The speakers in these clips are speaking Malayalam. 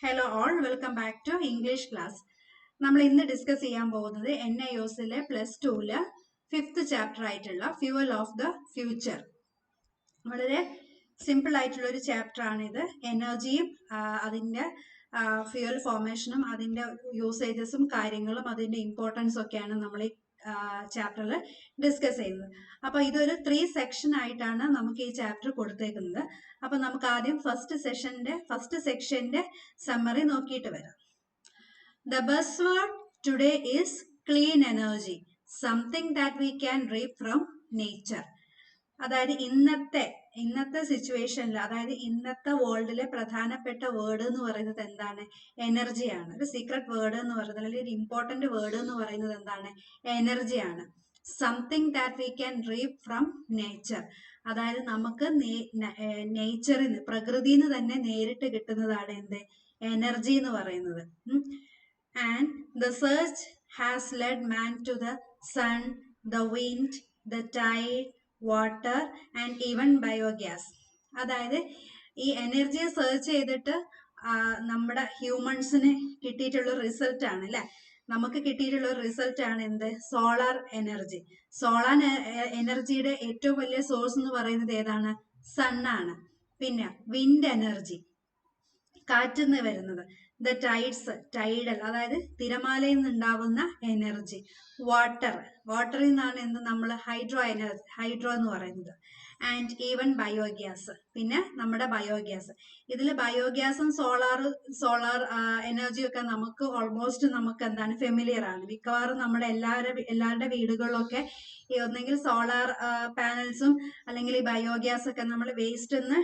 Hello all, welcome back to English class. നമ്മൾ ഇന്ന് ഡിസ്കസ് ചെയ്യാൻ പോകുന്നത് NIOSലെ +2 ഫിഫ്ത്ത് ചാപ്റ്റർ ആയിട്ടുള്ള ഫ്യൂവൽ ഓഫ് ദ ഫ്യൂച്ചർ. വളരെ സിമ്പിൾ ആയിട്ടുള്ള ഒരു ചാപ്റ്റർ ആണിത്. എനർജിയും അതിൻ്റെ ഫ്യൂവൽ ഫോർമേഷനും അതിൻ്റെ യൂസേജസും കാര്യങ്ങളും അതിൻ്റെ ഇമ്പോർട്ടൻസും ഒക്കെയാണ് നമ്മൾ ഈ ചാപ്റ്ററിൽ ഡിസ്കസ് ചെയ്യുന്നത്. അപ്പോൾ ഇതൊരു 3 സെക്ഷൻ ആയിട്ടാണ് നമുക്ക് ഈ ചാപ്റ്റർ കൊടുത്തേക്കുന്നത്. അപ്പോൾ നമുക്ക് ആദ്യം ഫസ്റ്റ് സെക്ഷന്റെ സമ്മറി നോക്കിയിട്ട് വരാം. The buzzword today is clean energy, something that we can reap from nature. അതായത് ഇന്നത്തെ സിറ്റുവേഷനിൽ, അതായത് ഇന്നത്തെ വേൾഡിലെ പ്രധാനപ്പെട്ട വേർഡ് എന്ന് പറയുന്നത് എന്താണ്? എനർജിയാണ്. ഒരു സീക്രട്ട് വേർഡ് എന്ന് പറയുന്നത്, അല്ലെങ്കിൽ ഒരു ഇമ്പോർട്ടന്റ് വേർഡ് എന്ന് പറയുന്നത് എന്താണ്? എനർജിയാണ്. Something that we can reap from nature. അതായത് നമുക്ക് നേച്ചറിൽ നിന്ന്, പ്രകൃതിയിൽ നിന്ന് തന്നെ നേരിട്ട് കിട്ടുന്നതാണ് എന്ത്? എനർജി എന്ന് പറയുന്നത്. And the search has led man to the sun, the wind, the tide, water and even biogas. അതായത് ഈ എനർജിയെ സെർച്ച് ചെയ്തിട്ട് നമ്മുടെ ഹ്യൂമൻസിന് കിട്ടിയിട്ടുള്ള റിസൾട്ട് ആണ് അല്ലെ. നമുക്ക് കിട്ടിയിട്ടുള്ള ഒരു റിസൾട്ട് ആണ് എന്ത്? Solar energy. സോളാർ എനർജിയുടെ ഏറ്റവും വലിയ സോഴ്സ് എന്ന് പറയുന്നത് ഏതാണ്? സണ്ണാണ്. പിന്നെ വിൻഡ് എനർജി, കാറ്റിന്ന് വരുന്നത്. ദ ടൈഡ്സ്, ടൈഡൽ, അതായത് തിരമാലയിൽ നിന്നുണ്ടാവുന്ന എനർജി. വാട്ടറിൽ നിന്നാണ് എന്ത്? നമ്മൾ ഹൈഡ്രോ എന്ന് പറയുന്നത്. ആൻഡ് ഈവൻ ബയോഗ്യാസ്, പിന്നെ നമ്മുടെ ബയോഗ്യാസ്. ഇതിൽ ബയോഗ്യാസും സോളാർ എനർജിയും ഒക്കെ നമുക്ക് ഓൾമോസ്റ്റ് നമുക്ക് എന്താണ്? ഫെമിലിയർ ആണ്. മിക്കവാറും നമ്മുടെ എല്ലാവരുടെ വീടുകളിലൊക്കെ ഒന്നെങ്കിൽ സോളാർ പാനൽസും അല്ലെങ്കിൽ ഈ ബയോഗ്യാസ് ഒക്കെ നമ്മൾ വേസ്റ്റ് നിന്ന്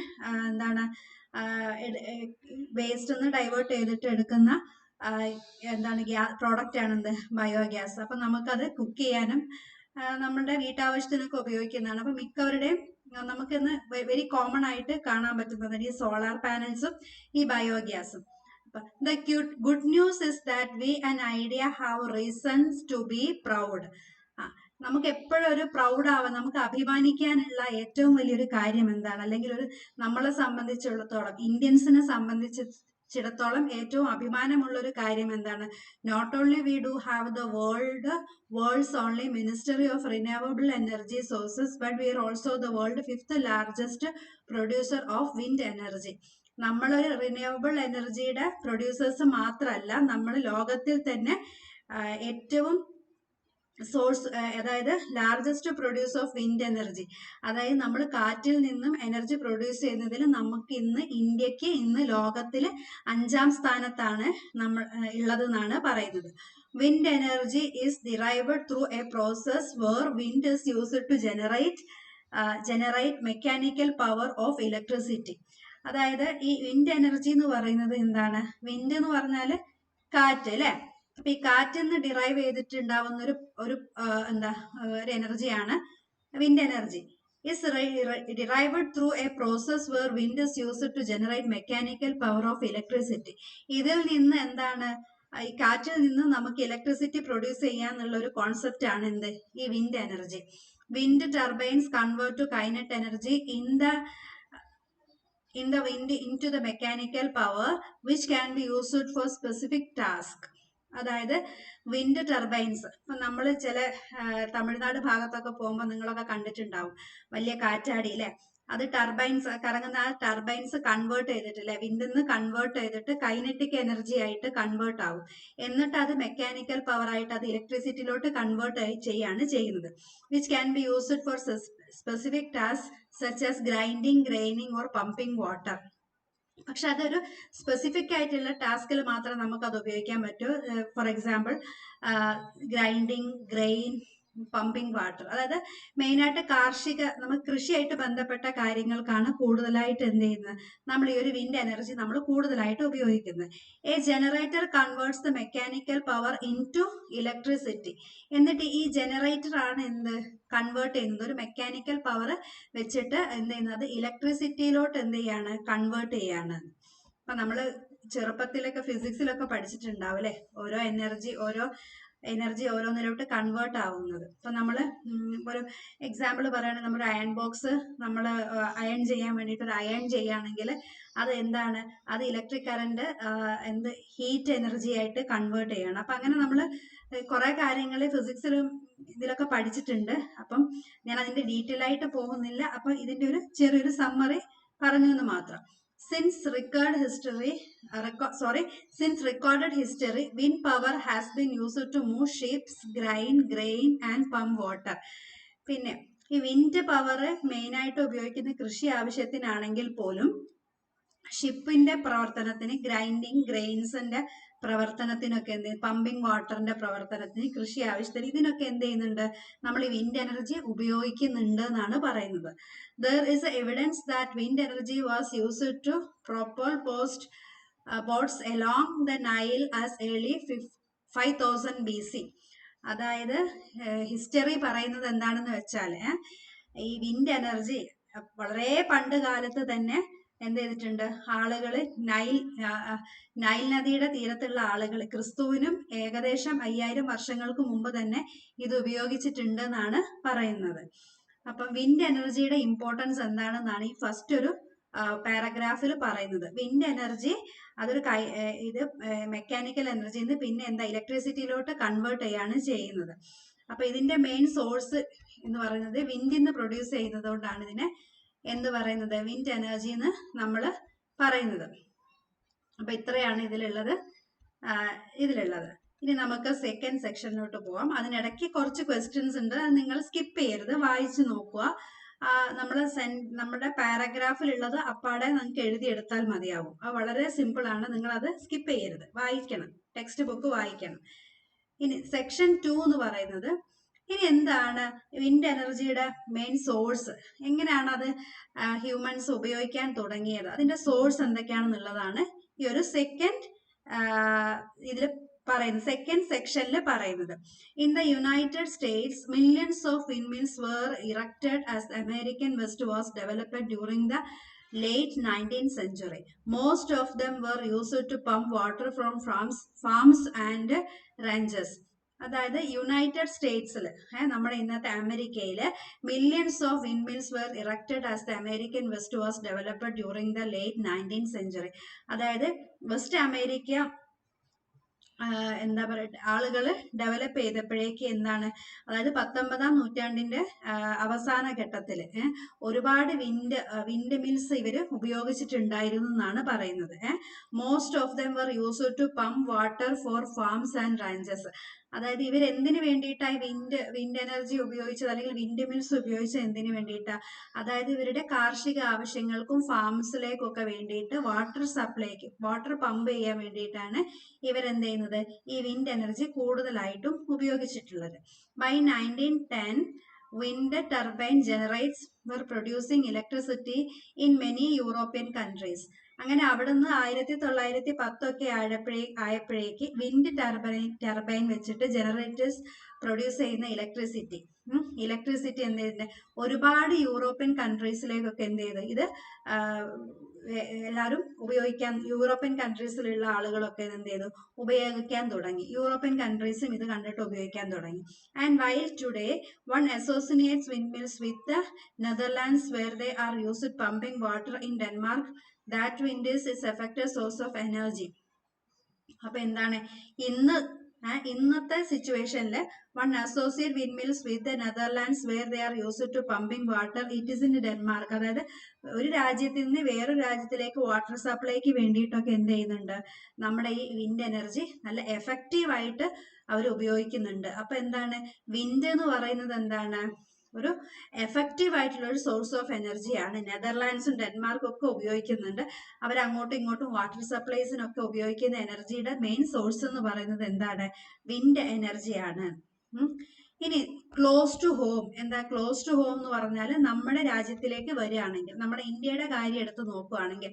വേസ്റ്റ് ഒന്ന് ഡൈവേർട്ട് ചെയ്തിട്ട് എടുക്കുന്ന പ്രോഡക്റ്റ് ആണ് എന്ത്? ബയോഗ്യാസ്. അപ്പൊ നമുക്കത് കുക്ക് ചെയ്യാനും നമ്മുടെ വീട്ടാവശ്യത്തിനൊക്കെ ഉപയോഗിക്കുന്നതാണ്. അപ്പൊ മിക്കവരുടെയും നമുക്കിന്ന് വെരി കോമൺ ആയിട്ട് കാണാൻ പറ്റുന്നത് ഈ സോളാർ പാനൽസും ഈ ബയോഗ്യാസും. The good news is that we an idea have reasons to be proud. നമുക്ക് എപ്പോഴും ഒരു പ്രൗഡ് ആവാൻ, നമുക്ക് അഭിമാനിക്കാനുള്ള ഏറ്റവും വലിയൊരു കാര്യം എന്താണ്? അല്ലെങ്കിൽ നമ്മളെ സംബന്ധിച്ചിടത്തോളം, ഇന്ത്യൻസിനെ സംബന്ധിച്ചിടത്തോളം ഏറ്റവും അഭിമാനമുള്ള ഒരു കാര്യം എന്താണ്? Not only we do have the world's only ministry of renewable energy sources, but we are also the world 5th largest producer of wind energy. നമ്മളൊരു റിന്യൂവബിൾ എനർജിയുടെ പ്രൊഡ്യൂസേഴ്സ് മാത്രമല്ല, നമ്മൾ ലോകത്തിൽ തന്നെ ഏറ്റവും സോഴ്സ്, അതായത് largest produce of wind energy. അതായത് നമ്മൾ കാറ്റിൽ നിന്നും എനർജി പ്രൊഡ്യൂസ് ചെയ്യുന്നതിൽ നമുക്ക് ഇന്ത്യക്ക് ഇന്ന് ലോകത്തിലെ 5ാം സ്ഥാനത്താണ് നമ്മൾ ഉള്ളതെന്നാണ് പറയുന്നത്. Wind energy is derived through a process where wind is used to generate mechanical power of electricity. അതായത് ഈ വിൻഡ് എനർജി എന്ന് പറയുന്നത് എന്താണ്? വിൻഡ് എന്ന് പറഞ്ഞാൽ കാറ്റ് അല്ലെ. അപ്പൊ ഈ കാറ്റിൽ നിന്ന് ഡിറൈവ് ചെയ്തിട്ടുണ്ടാവുന്ന ഒരു എനർജിയാണ് wind energy. Is derived through a process where wind is used to generate mechanical power of electricity. ഇതിൽ നിന്ന് എന്താണ്? ഈ കാറ്റിൽ നിന്ന് നമുക്ക് ഇലക്ട്രിസിറ്റി പ്രൊഡ്യൂസ് ചെയ്യാന്നുള്ള ഒരു കോൺസെപ്റ്റ് ആണ് എന്ത്? ഈ wind energy. Wind turbines convert to kinetic energy in the wind into the mechanical power which can be used for specific task. അതായത് വിൻഡ് ടർബൈൻസ്, ഇപ്പൊ നമ്മൾ ചില തമിഴ്നാട് ഭാഗത്തൊക്കെ പോകുമ്പോൾ നിങ്ങളൊക്കെ കണ്ടിട്ടുണ്ടാവും, വലിയ കാറ്റാടി അല്ലെ. അത് ടർബൈൻസ് കറങ്ങുന്ന ആ ടർബൈൻസ് കൺവേർട്ട് ചെയ്തിട്ടില്ലേ, വിൻഡിൽ നിന്ന് കൺവേർട്ട് ചെയ്തിട്ട് കൈനറ്റിക് എനർജി ആയിട്ട് കൺവേർട്ട് ആവും. എന്നിട്ട് അത് മെക്കാനിക്കൽ പവർ ആയിട്ട് അത് ഇലക്ട്രിസിറ്റിയിലോട്ട് കൺവേർട്ട് ചെയ്യാണ് ചെയ്യുന്നത്. Which can be used for specific task such as grinding, grain or pumping water. പക്ഷെ അതൊരു സ്പെസിഫിക് ആയിട്ടുള്ള ടാസ്കിൽ മാത്രമേ നമുക്ക് അത് ഉപയോഗിക്കാൻ പറ്റൂ. For example grinding, grain, pumping water. അതായത് മെയിനായിട്ട് നമ്മൾ കൃഷിയായിട്ട് ബന്ധപ്പെട്ട കാര്യങ്ങൾക്കാണ് കൂടുതലായിട്ട് എന്ത് ചെയ്യുന്നത്? നമ്മൾ ഈ ഒരു വിൻഡ് എനർജി നമ്മൾ കൂടുതലായിട്ട് ഉപയോഗിക്കുന്നത്. A generator converts the mechanical power into electricity. എന്നിട്ട് ഈ ജനറേറ്റർ ആണ് എന്ത്? കൺവേർട്ട് ചെയ്യുന്നത്. ഒരു മെക്കാനിക്കൽ പവർ വെച്ചിട്ട് എന്ത് ചെയ്യുന്നത്? ഇലക്ട്രിസിറ്റിയിലോട്ട് എന്ത് ചെയ്യാണ്? കൺവേർട്ട് ചെയ്യാണ്. അപ്പൊ നമ്മൾ ചെറുപ്പത്തിലൊക്കെ ഫിസിക്സിലൊക്കെ പഠിച്ചിട്ടുണ്ടാവും അല്ലെ, ഓരോ എനർജി, ഓരോ എനർജി ഓരോന്നിലോട്ട് കൺവേർട്ട് ആവുന്നത്. ഇപ്പൊ നമ്മള് ഒരു എക്സാമ്പിൾ പറയുകയാണെങ്കിൽ നമ്മുടെ അയൺ ബോക്സ് നമ്മൾ അയൺ ചെയ്യാൻ വേണ്ടിയിട്ട് ഒരു അയൺ ചെയ്യുകയാണെങ്കിൽ അത് എന്താണ്, അത് ഇലക്ട്രിക് കറണ്ട് ഹീറ്റ് എനർജി ആയിട്ട് കൺവേർട്ട് ചെയ്യണം. അപ്പൊ അങ്ങനെ നമ്മൾ കുറെ കാര്യങ്ങൾ ഫിസിക്സിലും ഇതിലൊക്കെ പഠിച്ചിട്ടുണ്ട്. അപ്പം ഞാൻ അതിന്റെ ഡീറ്റെയിൽ ആയിട്ട് പോകുന്നില്ല. അപ്പൊ ഇതിന്റെ ഒരു ചെറിയൊരു സമ്മറി പറഞ്ഞു എന്ന് മാത്രം. Since recorded history, wind power has been used to move ships, grain and pump water. പിന്നെ ഈ വിൻഡ് പവർ മെയിൻ ആയിട്ട് ഉപയോഗിക്കുന്ന കൃഷി ആവശ്യത്തിനാണെങ്കിൽ പോലും ഷിപ്പിന്റെ പ്രവർത്തനത്തിന്, ഗ്രൈൻഡിങ് ഗ്രെയിൻസിന്റെ പ്രവർത്തനത്തിനൊക്കെ പമ്പിങ് വാട്ടറിന്റെ പ്രവർത്തനത്തിന്, കൃഷി ആവശ്യത്തിന്, ഇതിനൊക്കെ എന്ത് ചെയ്യുന്നുണ്ട്, നമ്മൾ ഈ വിൻഡ് എനർജി ഉപയോഗിക്കുന്നുണ്ട് എന്നാണ് പറയുന്നത്. There is evidence that wind energy was used to propel boats along the Nile as early 5000 BC. അതായത് ഹിസ്റ്ററി പറയുന്നത് എന്താണെന്ന് വെച്ചാൽ ഈ വിൻഡ് എനർജി വളരെ പണ്ട് കാലത്ത് തന്നെ എന്ത് ചെയ്തിട്ടുണ്ട്, ആളുകൾ നൈൽ നദിയുടെ തീരത്തുള്ള ആളുകൾ ക്രിസ്തുവിനും ഏകദേശം 5000 വർഷങ്ങൾക്ക് മുമ്പ് തന്നെ ഇത് ഉപയോഗിച്ചിട്ടുണ്ട് എന്നാണ് പറയുന്നത്. അപ്പം വിൻഡ് എനർജിയുടെ ഇമ്പോർട്ടൻസ് എന്താണെന്നാണ് ഈ ഫസ്റ്റ് ഒരു പാരഗ്രാഫിൽ പറയുന്നത്. വിൻഡ് എനർജി അതൊരു ഇത് മെക്കാനിക്കൽ എനർജിന്ന് പിന്നെ ഇലക്ട്രിസിറ്റിയിലോട്ട് കൺവേർട്ട് ചെയ്യാണ് ചെയ്യുന്നത്. അപ്പൊ ഇതിന്റെ മെയിൻ സോഴ്സ് എന്ന് പറയുന്നത് വിൻഡിന്ന് പ്രൊഡ്യൂസ് ചെയ്യുന്നത് കൊണ്ടാണ് ഇതിനെ എന്ത് പറയുന്നത്, വിൻഡ് എനർജി എന്ന് നമ്മൾ പറയുന്നത്. അപ്പൊ ഇത്രയാണ് ഇതിലുള്ളത്. ഇനി നമുക്ക് സെക്കൻഡ് സെക്ഷനിലോട്ട് പോവാം. അതിനിടയ്ക്ക് കുറച്ച് ക്വസ്റ്റ്യൻസ് ഉണ്ട്, അത് നിങ്ങൾ സ്കിപ്പ് ചെയ്യരുത്, വായിച്ചു നോക്കുക. നമ്മുടെ പാരഗ്രാഫിലുള്ളത് അപ്പാടെ നിങ്ങൾക്ക് എഴുതിയെടുത്താൽ മതിയാവും. അത് വളരെ സിമ്പിൾ ആണ്, നിങ്ങൾ അത് സ്കിപ്പ് ചെയ്യരുത്, വായിക്കണം, ടെക്സ്റ്റ് ബുക്ക് വായിക്കണം. ഇനി സെക്ഷൻ 2 എന്ന് പറയുന്നത്, ഇനി എന്താണ് വിൻഡ് എനർജിയുടെ മെയിൻ സോഴ്സ്, എങ്ങനെയാണ് അത് ഹ്യൂമൻസ് ഉപയോഗിക്കാൻ തുടങ്ങിയത്, അതിന്റെ സോഴ്സ് എന്തൊക്കെയാണെന്നുള്ളതാണ് ഈ ഒരു സെക്കൻഡ് സെക്ഷനിൽ പറയുന്നത്. In the United States millions of windmills were erected as American West was developed during the late 19th century. Most of them were used to pump water from farms and ranches. അതായത് യുണൈറ്റഡ് സ്റ്റേറ്റ്സിൽ, നമ്മുടെ ഇന്നത്തെ അമേരിക്കയില് millions of windmills were erected as the American West was developed during the late 19th century. അതായത് വെസ്റ്റ് അമേരിക്ക എന്താ പറയുക, ആളുകൾ ഡെവലപ്പ് ചെയ്തപ്പോഴേക്ക് എന്താണ്, അതായത് 19ാം നൂറ്റാണ്ടിന്റെ അവസാന ഘട്ടത്തിൽ ഒരുപാട് വിൻഡ് മിൽസ് ഇവര് ഉപയോഗിച്ചിട്ടുണ്ടായിരുന്നു എന്നാണ് പറയുന്നത്. Most of them were used to pump water for farms and ranches. അതായത് ഇവർ എന്തിനു വേണ്ടിയിട്ടാണ് വിൻഡ് എനർജി ഉപയോഗിച്ചത്, അല്ലെങ്കിൽ വിൻഡ് മിൽസ് ഉപയോഗിച്ചത് എന്തിനു വേണ്ടിയിട്ടാ, അതായത് ഇവരുടെ കാർഷിക ആവശ്യങ്ങൾക്കും ഫാംസിലേക്കൊക്കെ വേണ്ടിയിട്ട് വാട്ടർ പമ്പ് ചെയ്യാൻ വേണ്ടിയിട്ടാണ് ഇവരെന്ത് ചെയ്യുന്നത്, ഈ വിൻഡ് എനർജി കൂടുതലായിട്ടും ഉപയോഗിച്ചിട്ടുള്ളത്. By 1910 wind turbine generates were producing electricity in many European countries. അങ്ങനെ അവിടുന്ന് 1910 ആയപ്പോഴേക്ക് വിൻഡ് ടർബൈൻ വെച്ചിട്ട് ജനറേറ്റേഴ്സ് പ്രൊഡ്യൂസ് ചെയ്യുന്ന ഇലക്ട്രിസിറ്റി എന്ത് ചെയ്തിട്ട് ഒരുപാട് യൂറോപ്യൻ കൺട്രീസിലേക്കൊക്കെ എന്ത് ചെയ്ത് ഇത് എല്ലാവരും ഉപയോഗിക്കാൻ, യൂറോപ്യൻ കൺട്രീസിലുള്ള ആളുകളൊക്കെ എന്ത് ചെയ്തു, ഉപയോഗിക്കാൻ തുടങ്ങി. യൂറോപ്യൻ കൺട്രീസും ഇത് കണ്ടിട്ട് ഉപയോഗിക്കാൻ തുടങ്ങി. And while today one associates windmills with Netherlands where they are used pumping water in Denmark, that wind is effective source of energy. അപ്പൊ എന്താണ് ഇന്നത്തെ സിറ്റുവേഷനിൽ one associate windmills with Netherlands where they are used to pumping water, it is in Denmark. അതായത് ഒരു രാജ്യത്തിൽ നിന്ന് വേറൊരു രാജ്യത്തിലേക്ക് വാട്ടർ സപ്ലൈക്ക് വേണ്ടിയിട്ടൊക്കെ എന്ത് ചെയ്യുന്നുണ്ട്, നമ്മുടെ ഈ വിൻഡ് എനർജി നല്ല എഫക്റ്റീവ് ആയിട്ട് അവർ ഉപയോഗിക്കുന്നുണ്ട്. അപ്പൊ എന്താണ് വിൻഡ് എന്ന് പറയുന്നത്, എന്താണ് ഒരു എഫക്റ്റീവ് ആയിട്ടുള്ള ഒരു സോഴ്സ് ഓഫ് എനർജിയാണ്. നെതർലാൻഡ്സും ഡെൻമാർക്കും ഒക്കെ ഉപയോഗിക്കുന്നുണ്ട്. അവർ അങ്ങോട്ടും ഇങ്ങോട്ടും വാട്ടർ സപ്ലൈസിനൊക്കെ ഉപയോഗിക്കുന്ന എനർജിയുടെ മെയിൻ സോഴ്സ് എന്ന് പറയുന്നത് എന്താണ്, വിൻഡ് എനർജിയാണ്. ഇനി ക്ലോസ് ടു ഹോം, എന്താ ക്ലോസ് ടു ഹോം എന്ന് പറഞ്ഞാൽ നമ്മുടെ രാജ്യത്തിലേക്ക് വരികയാണെങ്കിൽ, നമ്മുടെ ഇന്ത്യയുടെ കാര്യം എടുത്ത് നോക്കുകയാണെങ്കിൽ,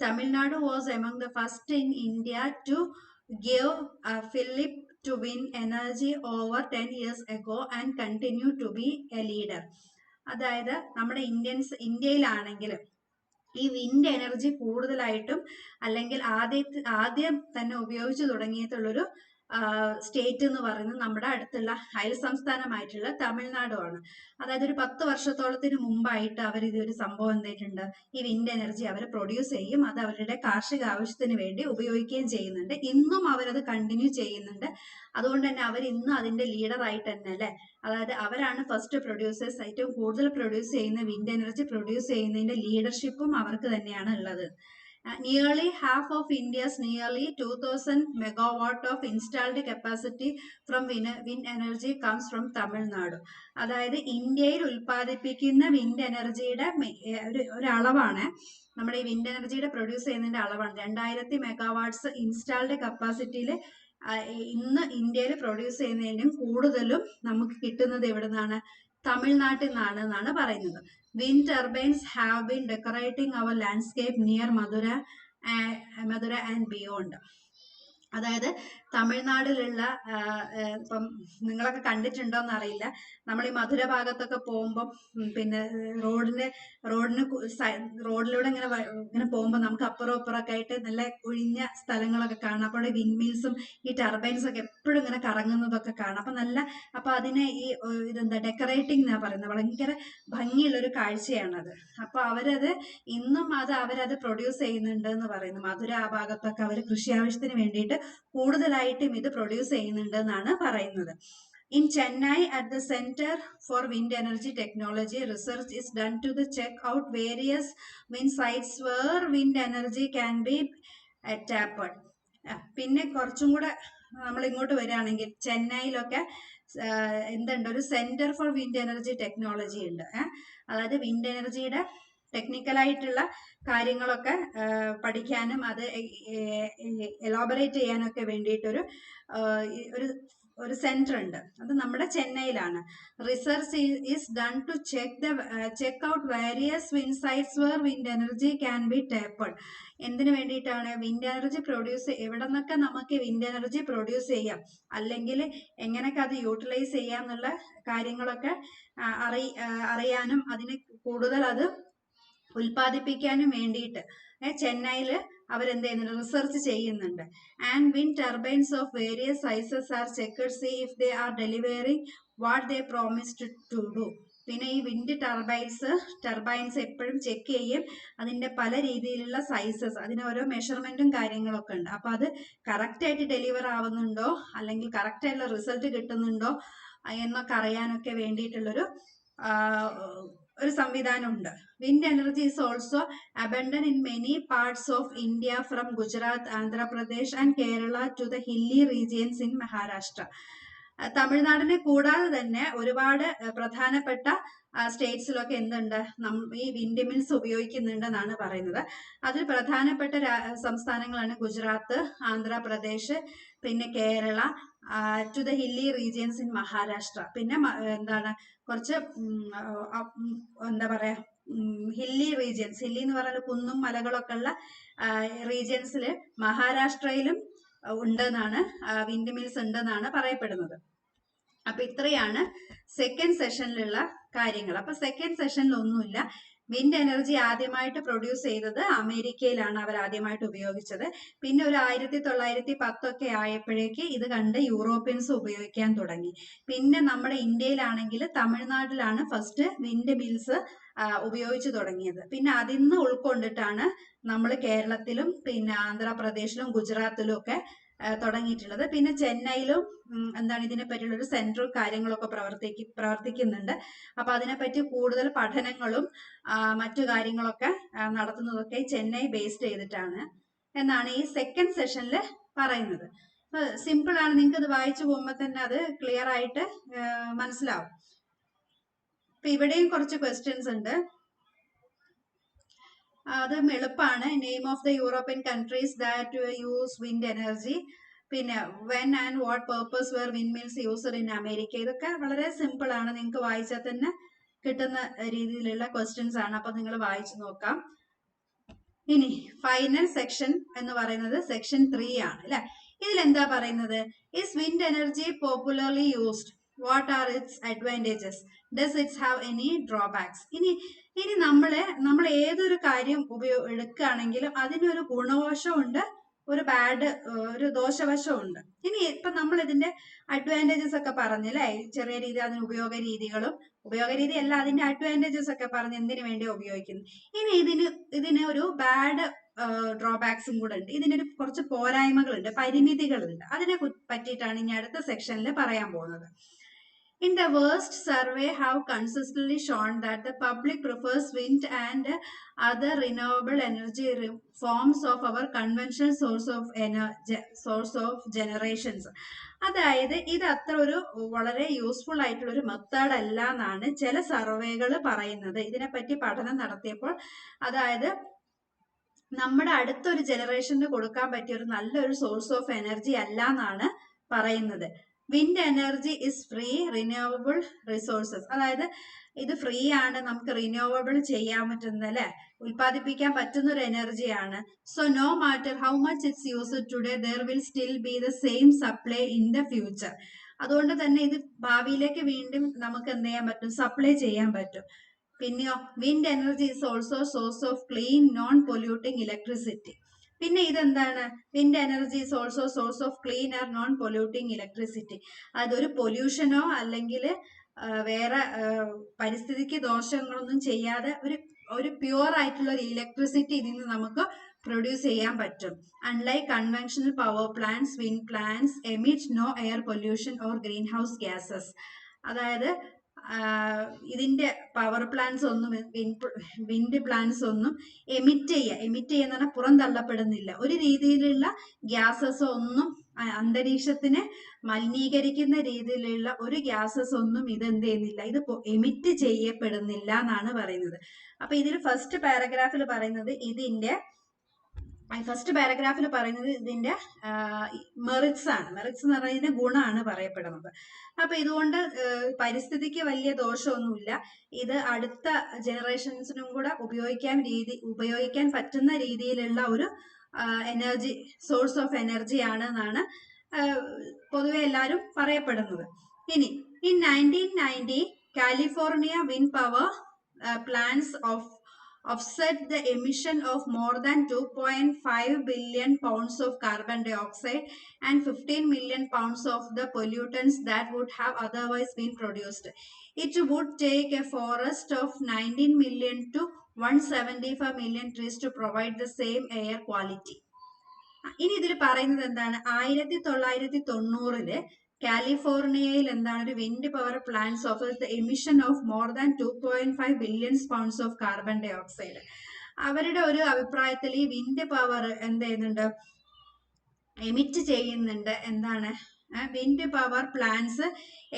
Tamil Nadu was among the first in India to give fillip to win energy over 10 years ago and continue to be a leader. അതായത് നമ്മുടെ ഇന്ത്യയിലാണെങ്കിലും ഈ വിൻഡ് എനർജി കൂടുതലായിട്ടും അല്ലെങ്കിൽ ആദ്യം തന്നെ ഉപയോഗിച്ചു തുടങ്ങിയിട്ടുള്ളൊരു സ്റ്റേറ്റ് എന്ന് പറയുന്നത് നമ്മുടെ അടുത്തുള്ള അയൽ സംസ്ഥാനമായിട്ടുള്ള തമിഴ്നാടുമാണ്. അതായത് ഒരു 10 വർഷത്തോളത്തിന് മുമ്പായിട്ട് അവർ ഇതൊരു സംഭവം എന്തായിട്ടുണ്ട്, ഈ വിൻഡ് എനർജി അവർ പ്രൊഡ്യൂസ് ചെയ്യും, അത് അവരുടെ കാർഷിക ആവശ്യത്തിന് വേണ്ടി ഉപയോഗിക്കുകയും ചെയ്യുന്നുണ്ട്. ഇന്നും അവരത് കണ്ടിന്യൂ ചെയ്യുന്നുണ്ട്. അതുകൊണ്ട് തന്നെ അവർ ഇന്നും അതിന്റെ ലീഡർ ആയിട്ട് തന്നെ അല്ലെ, അതായത് അവരാണ് ഫസ്റ്റ് പ്രൊഡ്യൂസേഴ്സ്. ഏറ്റവും കൂടുതൽ പ്രൊഡ്യൂസ് ചെയ്യുന്ന വിൻഡ് എനർജി പ്രൊഡ്യൂസ് ചെയ്യുന്നതിന്റെ ലീഡർഷിപ്പും അവർക്ക് തന്നെയാണ് ഉള്ളത്. Nearly half of India's nearly 2000 megawatt of installed capacity from wind energy comes from Tamil Nadu. അതായത് ഇന്ത്യയിൽ ഉൽപ്പാദിപ്പിക്കുന്ന വിൻഡ് എനർജിയുടെ ഒരു അളവാണ്, നമ്മുടെ ഈ വിൻഡ് എനർജിയുടെ പ്രൊഡ്യൂസ് ചെയ്യുന്നതിന്റെ അളവാണ് 2000 മെഗാവാട്ട്സ് ഇൻസ്റ്റാൾഡ് കപ്പാസിറ്റിയിൽ ഇന്ന് ഇന്ത്യയിൽ പ്രൊഡ്യൂസ് ചെയ്യുന്നതിനും കൂടുതലും നമുക്ക് കിട്ടുന്നത് എവിടെ നിന്നാണ്, തമിഴ്നാട്ടിൽ നിന്നാണ് പറയുന്നത്. Wind turbines have been decorating our landscape near Madura and beyond. അതായത് തമിഴ്നാട്ടിലുള്ള ഇപ്പം നിങ്ങളൊക്കെ കണ്ടിട്ടുണ്ടോന്ന് അറിയില്ല, നമ്മൾ ഈ മധുര ഭാഗത്തൊക്കെ പോകുമ്പോൾ പിന്നെ റോഡിലൂടെ ഇങ്ങനെ പോകുമ്പോൾ നമുക്ക് അപ്പുറം ഇപ്പുറമൊക്കെ ആയിട്ട് നല്ല ഒഴിഞ്ഞ സ്ഥലങ്ങളൊക്കെ കാണാം. അപ്പോൾ വിൻഡ് മിൽസും ഈ ടർബൈൻസും ഒക്കെ എപ്പോഴും ഇങ്ങനെ കറങ്ങുന്നതൊക്കെ കാണാം. അപ്പൊ അതിനെ ഈ ഇതെന്താ ഡെക്കറേറ്റിംഗ് എന്നാ പറയുന്നത്, ഭയങ്കര ഭംഗിയുള്ളൊരു കാഴ്ചയാണത്. അപ്പൊ ഇന്നും അവരത് പ്രൊഡ്യൂസ് ചെയ്യുന്നുണ്ട് എന്ന് പറയുന്നു. മധുര ആ ഭാഗത്തൊക്കെ അവർ കൃഷി ആവശ്യത്തിന് വേണ്ടിയിട്ട് കൂടുതലായിട്ടും ഇത് പ്രൊഡ്യൂസ് ചെയ്യുന്നുണ്ട് എന്നാണ് പറയുന്നത്. In Chennai, at the Center for Wind Energy Technology, research is done to check out various wind sites where wind energy can be tapped. പിന്നെ കുറച്ചും കൂടെ നമ്മൾ ഇങ്ങോട്ട് വരികയാണെങ്കിൽ ചെന്നൈയിലൊക്കെ എന്തുണ്ട്, ഒരു centre for wind energy technology ഉണ്ട്. അതായത് വിൻഡ് എനർജിയുടെ ടെക്നിക്കലായിട്ടുള്ള കാര്യങ്ങളൊക്കെ പഠിക്കാനും അത് എലോബറേറ്റ് ചെയ്യാനൊക്കെ വേണ്ടിയിട്ടൊരു ഒരു സെന്റർ ഉണ്ട്. അത് നമ്മുടെ ചെന്നൈയിലാണ്. Research is done to check out various wind sites where wind energy can be tapped. എന്തിനു വേണ്ടിയിട്ടാണ്, വിൻഡ് എനർജി എവിടെ നിന്നൊക്കെ നമുക്ക് വിൻഡ് എനർജി പ്രൊഡ്യൂസ് ചെയ്യാം, അല്ലെങ്കിൽ എങ്ങനെയൊക്കെ അത് യൂട്ടിലൈസ് ചെയ്യാം എന്നുള്ള കാര്യങ്ങളൊക്കെ അറിയാനും അതിന് കൂടുതൽ അത് ഉൽപ്പാദിപ്പിക്കാനും വേണ്ടിയിട്ട് ചെന്നൈയിൽ അവരെന്ത് ചെയ്യുന്നുണ്ട്, റിസർച്ച് ചെയ്യുന്നുണ്ട്. And wind turbines of various sizes are checked see if they are delivering what they promised to do. പിന്നെ ഈ വിൻഡ് ടർബൈൻസ് എപ്പോഴും ചെക്ക് ചെയ്യും, അതിന്റെ പല രീതിയിലുള്ള സൈസസ്, അതിന് ഓരോ മെഷർമെന്റും കാര്യങ്ങളൊക്കെ ഉണ്ട്. അപ്പൊ അത് കറക്റ്റ് ആയിട്ട് ഡെലിവർ ആവുന്നുണ്ടോ അല്ലെങ്കിൽ കറക്റ്റ് ആയിട്ടുള്ള റിസൾട്ട് കിട്ടുന്നുണ്ടോ എന്നൊക്കെ അറിയാനൊക്കെ വേണ്ടിയിട്ടുള്ളൊരു ഒരു സംവിധാനമുണ്ട്. Wind energy is also abundant in many parts of India from Gujarat, Andhra Pradesh and Kerala to the hilly regions in Maharashtra. തമിഴ്നാടിനെ കൂടാതെ തന്നെ ഒരുപാട് പ്രധാനപ്പെട്ട സ്റ്റേറ്റ്സിലൊക്കെ എന്തുണ്ട്, ഈ വിൻഡ് മിൽസ് ഉപയോഗിക്കുന്നുണ്ടെന്നാണ് പറയുന്നത്. അതിൽ പ്രധാനപ്പെട്ട സംസ്ഥാനങ്ങളാണ് ഗുജറാത്ത്, ആന്ധ്രാപ്രദേശ്, പിന്നെ Kerala, to the hilly regions in Maharashtra. പിന്നെ എന്താണ് കുറച്ച് എന്താ പറയാ ഹില്ലി റീജിയൻസ്, ഹില്ലി എന്ന് പറഞ്ഞാൽ കുന്നും മലകളൊക്കെ ഉള്ള റീജിയൻസിൽ മഹാരാഷ്ട്രയിലും ഉണ്ടെന്നാണ്, വിൻഡ് മിൽസ് ഉണ്ടെന്നാണ് പറയപ്പെടുന്നത്. അപ്പൊ ഇത്രയാണ് സെക്കൻഡ് സെഷനിലുള്ള കാര്യങ്ങൾ. അപ്പൊ സെക്കൻഡ് സെഷനിൽ ഒന്നുമില്ല. വിൻഡ് എനർജി ആദ്യമായിട്ട് പ്രൊഡ്യൂസ് ചെയ്തത് അമേരിക്കയിലാണ് അവർ ആദ്യമായിട്ട് ഉപയോഗിച്ചത്. പിന്നെ ഒരു 1910 ആയപ്പോഴേക്ക് ഇത് കണ്ട് യൂറോപ്യൻസ് ഉപയോഗിക്കാൻ തുടങ്ങി. പിന്നെ നമ്മുടെ ഇന്ത്യയിലാണെങ്കിൽ തമിഴ്നാട്ടിലാണ് ഫസ്റ്റ് വിൻഡ് മിൽസ് ഉപയോഗിച്ചു തുടങ്ങിയത്. പിന്നെ അതിൽ നിന്ന് ഉൾക്കൊണ്ടിട്ടാണ് നമ്മൾ കേരളത്തിലും പിന്നെ ആന്ധ്രാപ്രദേശിലും ഗുജറാത്തിലും ഒക്കെ തുടങ്ങിയിട്ടുള്ളത്. പിന്നെ ചെന്നൈയിലും എന്താണ് ഇതിനെ പറ്റിയുള്ള ഒരു സെന്ററും കാര്യങ്ങളൊക്കെ പ്രവർത്തിക്കുന്നുണ്ട്. അപ്പൊ അതിനെപ്പറ്റി കൂടുതൽ പഠനങ്ങളും മറ്റു കാര്യങ്ങളൊക്കെ നടത്തുന്നതൊക്കെ ചെന്നൈ ബേസ്ഡ് ചെയ്തിട്ടാണ് എന്നാണ് ഈ സെക്കൻഡ് സെഷനിൽ പറയുന്നത്. സിമ്പിൾ ആണ്, നിങ്ങൾക്ക് ഇത് വായിച്ചു പോകുമ്പോൾ തന്നെ അത് ക്ലിയർ ആയിട്ട് മനസ്സിലാവും. അപ്പൊ ഇവിടെയും കുറച്ച് ക്വസ്റ്റ്യൻസ് ഉണ്ട്, അത് എളുപ്പമാണ്. Name of the European countries that use wind energy, പിന്നെ when and what purpose were wind mills used in America. ഇതൊക്കെ വളരെ സിമ്പിൾ ആണ്, നിങ്ങൾക്ക് വായിച്ചാൽ തന്നെ കിട്ടുന്ന രീതിയിലുള്ള ക്വസ്റ്റ്യൻസ് ആണ്. അപ്പൊ നിങ്ങൾ വായിച്ചു നോക്കാം. ഇനി ഫൈനൽ സെക്ഷൻ എന്ന് പറയുന്നത് സെക്ഷൻ 3 ആണ് അല്ലെ. ഇതിലെന്താ പറയുന്നത്, is wind energy popularly used, what are it's advantages, does it's have any drawbacks. ഇനി നമ്മൾ ഏതൊരു കാര്യം എടുക്കുകയാണെങ്കിലും അതിനൊരു ഗുണവശമുണ്ട് ഒരു ബാഡ് ഒരു ദോഷവശമുണ്ട്. ഇനി ഇപ്പൊ നമ്മൾ ഇതിന്റെ അഡ്വാൻറ്റേജസ് ഒക്കെ പറഞ്ഞല്ലേ, ചെറിയ രീതി അതിന് ഉപയോഗ രീതി അല്ല, അതിന്റെ അഡ്വാൻറ്റേജസ് ഒക്കെ പറഞ്ഞ് എന്തിനു വേണ്ടി ഉപയോഗിക്കുന്നു. ഇനി ഇതിന് ഒരു ബാഡ് ഡ്രോബാക്സും കൂടെ ഉണ്ട്. ഇതിനൊരു കുറച്ച് പോരായ്മകളുണ്ട്, പരിമിതികളുണ്ട്. അതിനെ പറ്റിയിട്ടാണ് ഇനി അടുത്ത സെക്ഷനിൽ പറയാൻ പോകുന്നത്. In the worst survey have consistently shown that the public prefers wind and other renewable energy forms of our conventional source of generations. അതായത് ഇത് അത്ര ഒരു വളരെ യൂസ്ഫുൾ ആയിട്ടുള്ള ഒരു മെത്തേഡ് അല്ല എന്നാണ് ചില സർവേകൾ പറയുന്നത്. ഇതിനെപ്പറ്റി പഠനം നടത്തിയപ്പോൾ അതായത് നമ്മുടെ അടുത്തൊരു ജനറേഷന് കൊടുക്കാൻ പറ്റിയ ഒരു നല്ലൊരു സോഴ്സ് ഓഫ് എനർജി അല്ല എന്നാണ് പറയുന്നത്. Wind energy is free renewable resources, അതായത് ഇത് ഫ്രീ ആണ്, നമുക്ക് റിന്യൂവബിൾ ചെയ്യാൻ പറ്റുന്ന അല്ലെ, ഉൽപ്പാദിപ്പിക്കാൻ പറ്റുന്ന ഒരു എനർജിയാണ്. So no matter how much it's used today there will still be the same supply in the future. അതുകൊണ്ട് തന്നെ ഇത് ഭാവിയിലേക്ക് വീണ്ടും നമുക്ക് എന്ത് ചെയ്യാൻ പറ്റും, സപ്ലൈ ചെയ്യാൻ പറ്റും. പിന്നെയോ wind energy is also source of clean non polluting electricity. പിന്നെ ഇതെന്താണ്, wind energy is also source of clean or non polluting electricity. അതൊരു പൊല്യൂഷനോ അല്ലെങ്കിൽ വേറെ പരിസ്ഥിതിക്ക് ദോഷങ്ങളൊന്നും ചെയ്യാതെ ഒരു പ്യുവർ ആയിട്ടുള്ള ഒരു ഇലക്ട്രിസിറ്റി ഇതിൽ നിന്ന് നമുക്ക് പ്രൊഡ്യൂസ് ചെയ്യാൻ പറ്റും. Unlike conventional power plants, wind plants emit no air pollution or greenhouse gases. അതായത് ഇതിന്റെ പവർ പ്ലാന്റ്സ് ഒന്നും വിൻഡ് പ്ലാന്റ്സ് ഒന്നും എമിറ്റ് ചെയ്യുന്ന പറഞ്ഞാൽ പുറന്തള്ളപ്പെടുന്നില്ല. ഒരു രീതിയിലുള്ള ഗ്യാസസ് ഒന്നും അന്തരീക്ഷത്തിനെ മലിനീകരിക്കുന്ന രീതിയിലുള്ള ഒരു ഗ്യാസസ് ഒന്നും ഇത് എന്ത് ചെയ്യുന്നില്ല, ഇത് എമിറ്റ് ചെയ്യപ്പെടുന്നില്ല എന്നാണ് പറയുന്നത്. അപ്പൊ ഇതിൽ ഫസ്റ്റ് പാരഗ്രാഫിൽ പറയുന്നത് ഇതിന്റെ മെറിറ്റ്സ് ആണ്. മെറിറ്റ്സ് എന്ന് പറയുന്ന ഗുണമാണ് പറയപ്പെടുന്നത്. അപ്പൊ ഇതുകൊണ്ട് പരിസ്ഥിതിക്ക് വലിയ ദോഷമൊന്നുമില്ല. ഇത് അടുത്ത ജനറേഷൻസിനും കൂടെ ഉപയോഗിക്കാൻ പറ്റുന്ന രീതിയിലുള്ള ഒരു സോഴ്സ് ഓഫ് എനർജി ആണ് എന്നാണ് പൊതുവെ എല്ലാവരും പറയപ്പെടുന്നത്. ഇനി in 1990 California wind power plants offset the emission of more than 2.5 billion pounds of carbon dioxide and 15 million pounds of the pollutants that would have otherwise been produced. It would take a forest of 19 million to 175 million trees to provide the same air quality. ഇനി ഇതിൽ പറയുന്നത് എന്താണ്, 1990 കാലിഫോർണിയയിൽ എന്താണ് ഒരു wind power plants of the emission of more than 2.5 billion pounds of carbon dioxide. അവരുടെ ഒരു അഭിപ്രായത്തിൽ ഈ വിൻഡ് പവർ എന്ത് ചെയ്യുന്നുണ്ട്, എമിറ്റ് ചെയ്യുന്നുണ്ട്. എന്താണ്, wind power plants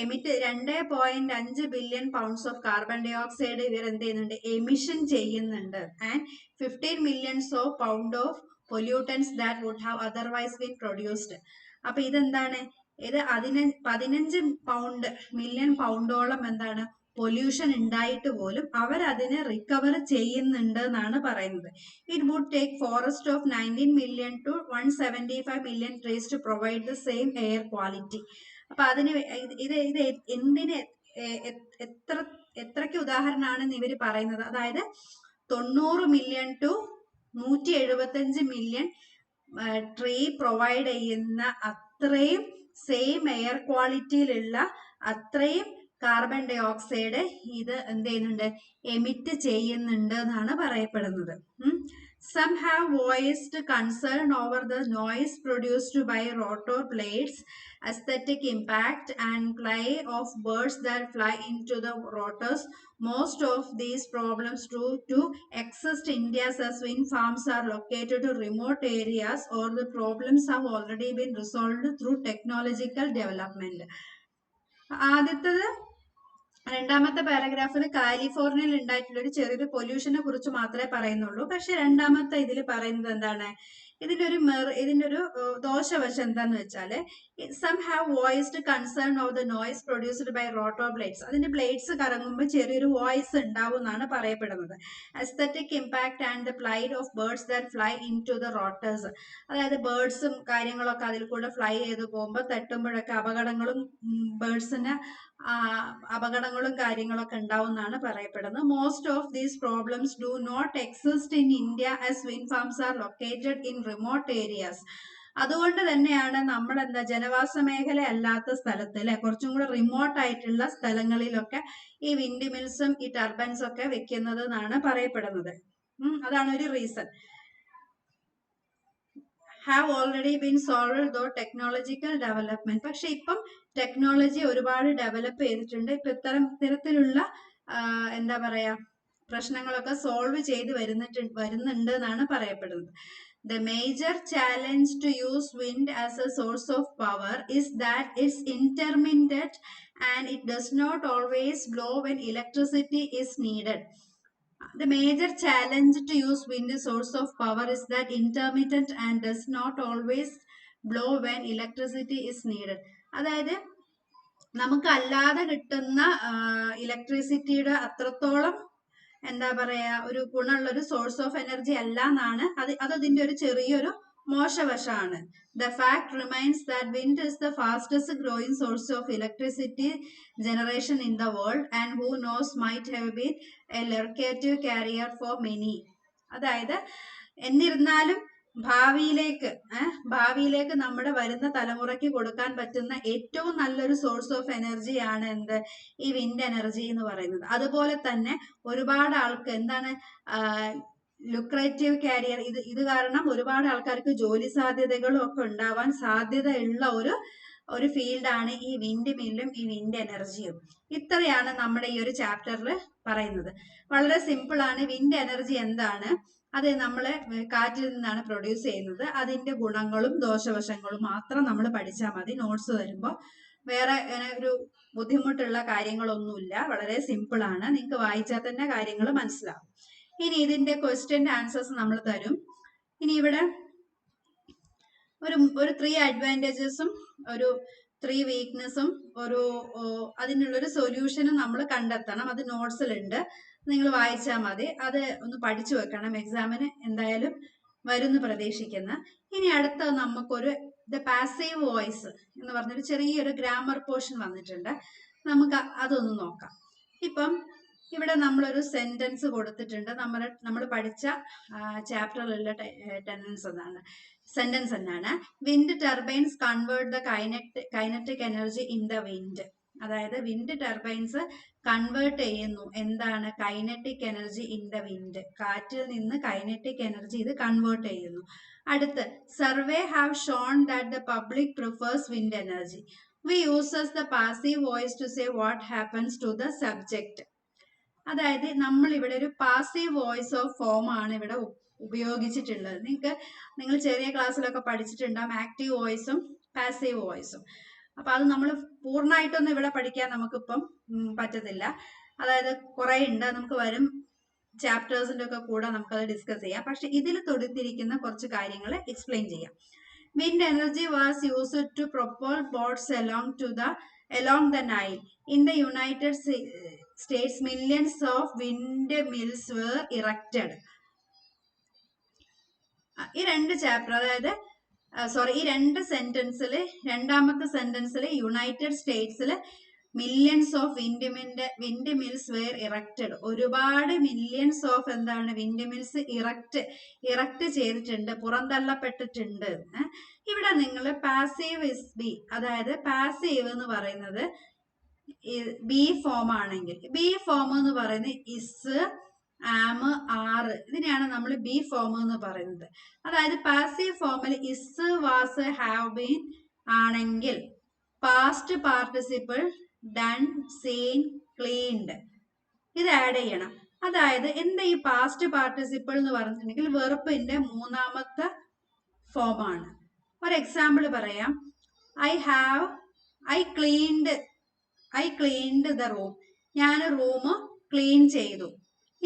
emit 2.5 billion pounds of carbon dioxide ഇവർ എന്ത് ചെയ്യുന്നുണ്ട്, എമിഷൻ ചെയ്യുന്നുണ്ട്. And 15 millions of pound of pollutants that would have otherwise been produced. അപ്പൊ ഇതെന്താണ്, ഇത് 15 മില്യൺ പൗണ്ടോളം എന്താണ് പൊല്യൂഷൻ ഉണ്ടായിട്ട് പോലും അവരതിനെ റിക്കവർ ചെയ്യുന്നുണ്ട് എന്നാണ് പറയുന്നത്. It would take forest of 19 million to 175 million trees to provide the same air quality. അപ്പൊ അതിന് ഇത് എന്തിന് എത്രയ്ക്ക് ഉദാഹരണമാണെന്ന് ഇവര് പറയുന്നത്, അതായത് 90 million to 175 million tree provide ചെയ്യുന്ന അത്രയും സെയിം എയർ ക്വാളിറ്റിയിലുള്ള അത്രയും കാർബൺ ഡൈ ഓക്സൈഡ് ഇത് എന്ത് ചെയ്യുന്നുണ്ട്, എമിറ്റ് ചെയ്യുന്നുണ്ട് എന്നാണ് പറയപ്പെടുന്നത്. Some have voiced concern over the noise produced by rotor blades, aesthetic impact, and play of birds that fly into the rotors. Most of these problems due to exist in India as wind farms are located to remote areas, or the problems have already been resolved through technological development. ആദ്യത്തേത് രണ്ടാമത്തെ പാരഗ്രാഫിൽ കാലിഫോർണിയയിൽ ഉണ്ടായിട്ടുള്ള ഒരു ചെറിയൊരു പൊല്യൂഷനെ കുറിച്ച് മാത്രമേ പറയുന്നുള്ളൂ. പക്ഷെ രണ്ടാമത്തെ ഇതിൽ പറയുന്നത് എന്താണ്, ഇതിന്റെ ഒരു ദോഷവശം എന്താന്ന് വെച്ചാല് some have voiced concern of the noise produced by rotor blades. അതിന്റെ ബ്ലേഡ്സ് കറങ്ങുമ്പോൾ ചെറിയൊരു വോയിസ് ഉണ്ടാവും എന്നാണ് പറയപ്പെടുന്നത്. Aesthetic impact and the flight of birds that fly in to the rotors. അതായത് ബേർഡ്സും കാര്യങ്ങളൊക്കെ അതിൽ കൂടെ ഫ്ലൈ ചെയ്ത് പോകുമ്പോൾ തട്ടുമ്പോഴൊക്കെ അപകടങ്ങളും കാര്യങ്ങളൊക്കെ ഉണ്ടാവും എന്നാണ് പറയപ്പെടുന്നത്. Most of these problems do not exist in India as wind farms are located in remote areas. അതുകൊണ്ട് തന്നെയാണ് നമ്മൾ എന്താ ജനവാസ മേഖല അല്ലാത്ത സ്ഥലത്ത് അല്ലെ കുറച്ചും കൂടെ റിമോട്ട് ആയിട്ടുള്ള സ്ഥലങ്ങളിലൊക്കെ ഈ വിൻഡ് മിൽസും ഈ ടർബൈൻസും ഒക്കെ വെക്കുന്നത് എന്നാണ് പറയപ്പെടുന്നത്. അതാണ് ഒരു reason. have already been solved though technological development. പക്ഷെ ഇപ്പം ടെക്നോളജി ഒരുപാട് ഡെവലപ്പ് ചെയ്തിട്ടുണ്ട്. ഇപ്പൊ ഇത്തരത്തിലുള്ള എന്താ പറയാ പ്രശ്നങ്ങളൊക്കെ സോൾവ് ചെയ്ത് വരുന്നുണ്ട് എന്നാണ് പറയപ്പെടുന്നത്. The major challenge to use wind as a source of power is that it's intermittent and it does not always blow when electricity is needed. The major challenge to use wind source of power is that intermittent and does not always blow when electricity is needed. അതായത് നമുക്ക് അല്ലാതെ കിട്ടുന്ന ഇലക്ട്രിസിറ്റിയുടെ അത്രത്തോളം എന്താ പറയാ ഒരു ഗുണമുള്ള ഒരു സോഴ്സ് ഓഫ് എനർജി അല്ല എന്നാണ് അതിന്റെ ഒരു ചെറിയൊരു മോശവശമാണ്. The fact remains that wind is the fastest growing source of electricity generation in the world and who knows might have been a lucrative carrier for many. അതായത് എന്നിരുന്നാലും ഭാവിയിലേക്ക് നമ്മുടെ വരുന്ന തലമുറയ്ക്ക് കൊടുക്കാൻ പറ്റുന്ന ഏറ്റവും നല്ലൊരു സോഴ്സ് ഓഫ് എനർജിയാണ് എന്ത് ഈ വിൻഡ് എനർജി എന്ന് പറയുന്നത്. അതുപോലെ തന്നെ ഒരുപാട് ആൾക്ക് എന്താണ് ലുക്രേറ്റീവ് കാരിയർ, ഇത് കാരണം ഒരുപാട് ആൾക്കാർക്ക് ജോലി സാധ്യതകളും ഒക്കെ ഉണ്ടാവാൻ സാധ്യതയുള്ള ഒരു ഫീൽഡാണ് ഈ വിൻഡ് മില്ലും ഈ വിൻഡ് എനർജിയും. ഇത്രയാണ് നമ്മുടെ ഈ ഒരു ചാപ്റ്ററിൽ പറയുന്നത്. വളരെ സിമ്പിൾ ആണ്. വിൻഡ് എനർജി എന്താണ്, അത് നമ്മളെ കാറ്റിൽ നിന്നാണ് പ്രൊഡ്യൂസ് ചെയ്യുന്നത്. അതിന്റെ ഗുണങ്ങളും ദോഷവശങ്ങളും മാത്രം നമ്മൾ പഠിച്ചാൽ മതി. നോട്ട്സ് തരുമ്പോൾ വേറെ ഒരു ബുദ്ധിമുട്ടുള്ള കാര്യങ്ങളൊന്നുമില്ല. വളരെ സിമ്പിൾ ആണ്. നിങ്ങൾക്ക് വായിച്ചാൽ തന്നെ കാര്യങ്ങൾ മനസ്സിലാവും. ഇനി ഇതിന്റെ ക്വസ്റ്റ്യൻ ആൻസേഴ്സ് നമ്മൾ തരും. ഇനി ഇവിടെ ഒരു 3 അഡ്വാൻറ്റേജസും ഒരു 3 വീക്ക്നെസ്സും അതിനുള്ളൊരു സൊല്യൂഷനും നമ്മൾ കണ്ടെത്തണം. അത് നോട്ട്സിലുണ്ട്, നിങ്ങൾ വായിച്ചാൽ മതി. അത് ഒന്ന് പഠിച്ചു വെക്കണം, എക്സാമിന് എന്തായാലും വരുമെന്ന് പ്രതീക്ഷിക്കുന്ന. ഇനി അടുത്ത നമുക്കൊരു ദ പാസീവ് വോയിസ് എന്ന് പറഞ്ഞൊരു ചെറിയൊരു ഗ്രാമർ പോർഷൻ വന്നിട്ടുണ്ട്. നമുക്ക് അതൊന്ന് നോക്കാം. ഇപ്പം ഇവിടെ നമ്മളൊരു സെന്റൻസ് കൊടുത്തിട്ടുണ്ട്. നമ്മൾ പഠിച്ച ചാപ്റ്ററിലുള്ള സെന്റൻസ് എന്നാണ് wind turbines convert the kinetic energy in the wind. അതായത് വിൻഡ് ടർബൈൻസ് കൺവേർട്ട് ചെയ്യുന്നു എന്താണ് kinetic energy in the wind. കാറ്റിൽ നിന്ന് കൈനറ്റിക് എനർജി ഇത് കൺവേർട്ട് ചെയ്യുന്നു. അടുത്ത് survey have shown that the public prefers wind energy. We uses the passive voice to say what happens to the subject. അതായത് നമ്മൾ ഇവിടെ ഒരു പാസീവ് വോയിസ് ഓഫ് ഫോം ആണ് ഇവിടെ ഉപയോഗിച്ചിട്ടുള്ളത്. നിങ്ങൾ ചെറിയ ക്ലാസ്സിലൊക്കെ പഠിച്ചിട്ടുണ്ടാകും ആക്റ്റീവ് വോയിസും പാസീവ് വോയിസും. അപ്പൊ അത് നമ്മൾ പൂർണ്ണമായിട്ടൊന്നും ഇവിടെ പഠിക്കാൻ നമുക്കിപ്പം പറ്റത്തില്ല. അതായത് കുറെ ഉണ്ട്, നമുക്ക് വരും ചാപ്റ്റേഴ്സിന്റെ ഒക്കെ കൂടെ നമുക്കത് ഡിസ്കസ് ചെയ്യാം. പക്ഷെ ഇതിൽ തൊടുത്തിരിക്കുന്ന കുറച്ച് കാര്യങ്ങൾ എക്സ്പ്ലെയിൻ ചെയ്യാം. Wind energy was used to propel boats along the Nile. In the United States, millions of windmills were erected. ഈ രണ്ട് സെന്റൻസിൽ രണ്ടാമത്തെ സെന്റൻസിൽ യുണൈറ്റഡ് സ്റ്റേറ്റ്സിൽ millions of wind mills were erected. ഒരുപാട് millions of wind mills erect ചെയ്തിട്ടുണ്ട്, പുറന്തള്ളപ്പെട്ടിട്ടുണ്ട്. ഇവിടെ നിങ്ങൾ പാസീവ് ഇസ് ബി, അതായത് പാസീവ് എന്ന് പറയുന്നത് ബി ഫോം ആണെങ്കിൽ, ബി ഫോം എന്ന് പറയുന്നത് ഇസ്, ആം, ആർ, ഇതിനെയാണ് നമ്മൾ ബി ഫോം എന്ന് പറയുന്നത്. അതായത് പാസീവ് ഫോമിൽ ഇസ്, വാസ്, ഹാവ് ബീൻ ആണെങ്കിൽ past participle done, seen, cleaned ഇത് ആഡ് ചെയ്യണം. അതായത് എന്താ ഈ പാസ്റ്റ് പാർട്ടിസിപ്പിൾ എന്ന് പറഞ്ഞിട്ടുണ്ടെങ്കിൽ വെർബിന്റെ മൂന്നാമത്തെ ഫോം ആണ്. ഒരു എക്സാമ്പിൾ പറയാം. I cleaned the room. ഞാൻ റൂം ക്ലീൻ ചെയ്തു.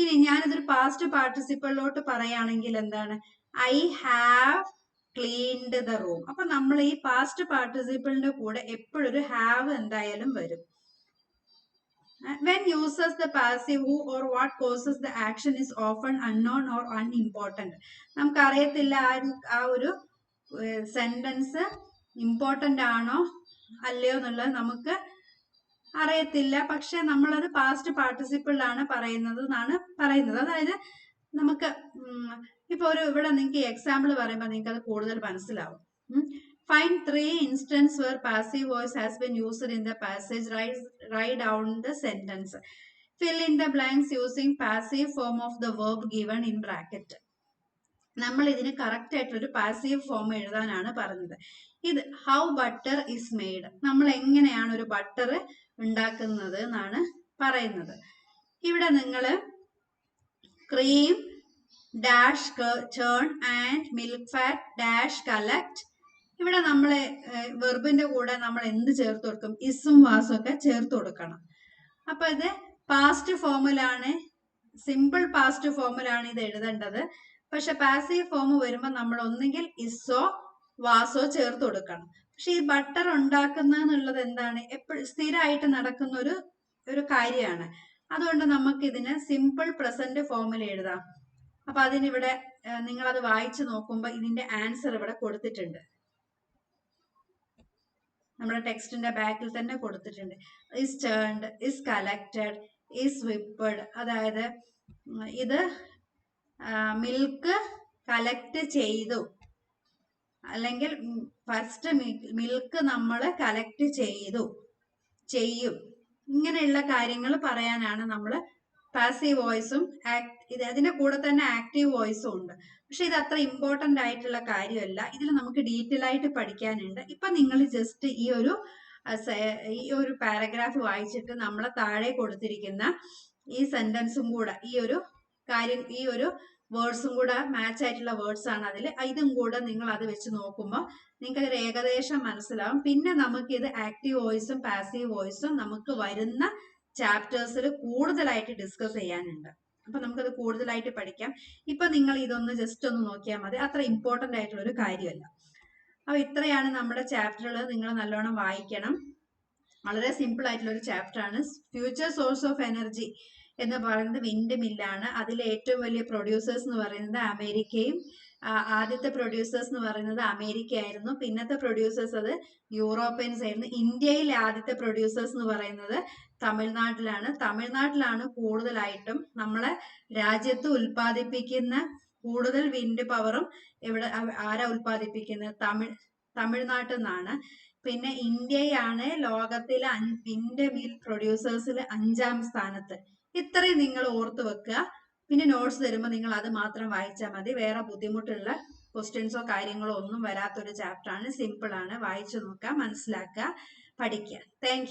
ഇനി ഞാനിതൊരു പാസ്റ്റ് പാർട്ടിസിപ്പിളിലോട്ട് പറയുകയാണെങ്കിൽ എന്താണ് I have cleaned the room. അപ്പൊ നമ്മൾ ഈ പാസ്റ്റ് പാർട്ടിസിപ്പിളിന്റെ കൂടെ എപ്പോഴും ഒരു ഹാവ് എന്തായാലും വരും. When uses the passive who or what causes the action is often unknown or unimportant. നമുക്ക് അറിയത്തില്ല ആ ഒരു സെന്റൻസ് ഇമ്പോർട്ടന്റ് ആണോ അല്ലയോ എന്നുള്ളത് നമുക്ക് അറിയത്തില്ല. പക്ഷെ നമ്മളത് പാസ്റ്റ് പാർട്ടിസിപ്പിളിലാണ് പറയുന്നത് എന്നാണ് പറയുന്നത്. അതായത് നമുക്ക് ഇപ്പൊ ഇവിടെ നിങ്ങൾക്ക് എക്സാമ്പിൾ പറയുമ്പോൾ നിങ്ങൾക്ക് അത് കൂടുതൽ മനസ്സിലാവും. Find 3 instances where passive voice has been used in the passage. Write down the sentence. Fill in the blanks using passive form of the verb given in bracket. നമ്മൾ ഇതിന് കറക്റ്റ് ആയിട്ടൊരു പാസീവ് ഫോം എഴുതാനാണ് പറഞ്ഞത്. ഇത് ഹൗ ബട്ടർ ഇസ് മെയ്ഡ്, നമ്മൾ എങ്ങനെയാണ് ഒരു ബട്ടർ ഉണ്ടാക്കുന്നത് എന്നാണ് പറയുന്നത്. ഇവിടെ നിങ്ങൾ cream dash churn and milk fat dash collect, ഇവിടെ നമ്മൾ വെർബിന്റെ കൂടെ നമ്മൾ എന്ത് ചേർത്ത് കൊടുക്കും? ഇസും വാസും ഒക്കെ ചേർത്ത് കൊടുക്കണം. അപ്പൊ ഇത് പാസ്റ്റ് ഫോമിലാണ്, സിമ്പിൾ പാസ്റ്റ് ഫോമിലാണ് ഇത് എഴുതേണ്ടത്. പക്ഷെ പാസീവ് ഫോം വരുമ്പോൾ നമ്മൾ ഒന്നുകിൽ ഇസോ വാസോ ചേർത്ത് കൊടുക്കണം. പക്ഷെ ഈ ബട്ടർ ഉണ്ടാക്കുന്ന എന്നുള്ളത് എന്താണ്? എപ്പോഴും സ്ഥിരമായിട്ട് നടക്കുന്ന ഒരു കാര്യമാണ്. അതുകൊണ്ട് നമുക്ക് ഇതിന് സിമ്പിൾ പ്രസന്റ് ഫോമിൽ എഴുതാം. അപ്പൊ അതിനിവിടെ നിങ്ങളത് വായിച്ചു നോക്കുമ്പോൾ ഇതിന്റെ ആൻസർ ഇവിടെ കൊടുത്തിട്ടുണ്ട്, നമ്മുടെ ടെക്സ്റ്റിന്റെ ബാക്കിൽ തന്നെ കൊടുത്തിട്ടുണ്ട്. Is churned, is collected, is whipped. അതായത് ഇത് മിൽക്ക് കളക്ട് ചെയ്തു, അല്ലെങ്കിൽ ഫസ്റ്റ് മിൽക്ക് നമ്മൾ കളക്ട് ചെയ്യും. ഇങ്ങനെയുള്ള കാര്യങ്ങൾ പറയാനാണ് നമ്മൾ പാസീവ് വോയിസും അതിന്റെ കൂടെ തന്നെ ആക്റ്റീവ് വോയിസും ഉണ്ട്. പക്ഷെ ഇത് അത്ര ഇമ്പോർട്ടന്റ് ആയിട്ടുള്ള കാര്യമല്ല. ഇതിൽ നമുക്ക് ഡീറ്റെയിൽ ആയിട്ട് പഠിക്കാനുണ്ട്. ഇപ്പൊ നിങ്ങൾ ജസ്റ്റ് ഈ ഒരു പാരഗ്രാഫ് വായിച്ചിട്ട് നമ്മളെ താഴെ കൊടുത്തിരിക്കുന്ന ഈ സെന്റൻസും കൂടെ, ഈ ഒരു വേർഡ്സും കൂടെ മാച്ച് ആയിട്ടുള്ള വേർഡ്സ് ആണ് അതിൽ. ഇതും കൂടെ നിങ്ങൾ അത് വെച്ച് നോക്കുമ്പോൾ നിങ്ങൾക്ക് അത് ഏകദേശം മനസ്സിലാവും. പിന്നെ നമുക്ക് ഇത് ആക്റ്റീവ് വോയിസും പാസീവ് വോയിസും നമുക്ക് വരുന്ന ചാപ്റ്റേഴ്സിൽ കൂടുതലായിട്ട് ഡിസ്കസ് ചെയ്യാനുണ്ട്. അപ്പൊ നമുക്കത് കൂടുതലായിട്ട് പഠിക്കാം. ഇപ്പൊ നിങ്ങൾ ഇതൊന്ന് ജസ്റ്റ് ഒന്ന് നോക്കിയാൽ മതി, അത്ര ഇമ്പോർട്ടന്റ് ആയിട്ടുള്ള ഒരു കാര്യമല്ല. അപ്പൊ ഇത്രയാണ് നമ്മുടെ ചാപ്റ്ററുകൾ. നിങ്ങൾ നല്ലോണം വായിക്കണം. വളരെ സിമ്പിൾ ആയിട്ടുള്ള ഒരു ചാപ്റ്റർ ആണ്. ഫ്യൂച്ചർ സോഴ്സ് ഓഫ് എനർജി എന്ന് പറയുന്നത് വിൻഡ് മില്ലാണ്. അതിലെ ഏറ്റവും വലിയ പ്രൊഡ്യൂസേഴ്സ് എന്ന് പറയുന്നത് അമേരിക്കയും, ആദ്യത്തെ പ്രൊഡ്യൂസേഴ്സ് എന്ന് പറയുന്നത് അമേരിക്ക ആയിരുന്നു. പിന്നത്തെ പ്രൊഡ്യൂസേഴ്സ് അത് യൂറോപ്യൻസ് ആയിരുന്നു. ഇന്ത്യയിലെ ആദ്യത്തെ പ്രൊഡ്യൂസേഴ്സ് എന്ന് പറയുന്നത് തമിഴ്നാട്ടിലാണ് കൂടുതലായിട്ടും നമ്മളെ രാജ്യത്ത് ഉൽപ്പാദിപ്പിക്കുന്ന കൂടുതൽ വിൻഡ് പവറും ഇവിടെ ആരാ ഉൽപ്പാദിപ്പിക്കുന്നത്? തമിഴ്നാട്ടിൽ നിന്നാണ്. പിന്നെ ഇന്ത്യയാണ് ലോകത്തിലെ വിൻഡ് മിൽ പ്രൊഡ്യൂസേഴ്സിൽ 5ാം സ്ഥാനത്ത്. ഇത്രയും നിങ്ങൾ ഓർത്ത് വെക്കുക. പിന്നെ നോട്ട്സ് തരുമ്പോൾ നിങ്ങൾ അത് മാത്രം വായിച്ചാൽ മതി. വേറെ ബുദ്ധിമുട്ടുള്ള ക്വസ്റ്റ്യൻസോ കാര്യങ്ങളോ ഒന്നും വരാത്തൊരു ചാപ്റ്റർ ആണ്. സിമ്പിൾ ആണ്. വായിച്ചു നോക്കുക, മനസ്സിലാക്കുക, പഠിക്കുക. താങ്ക്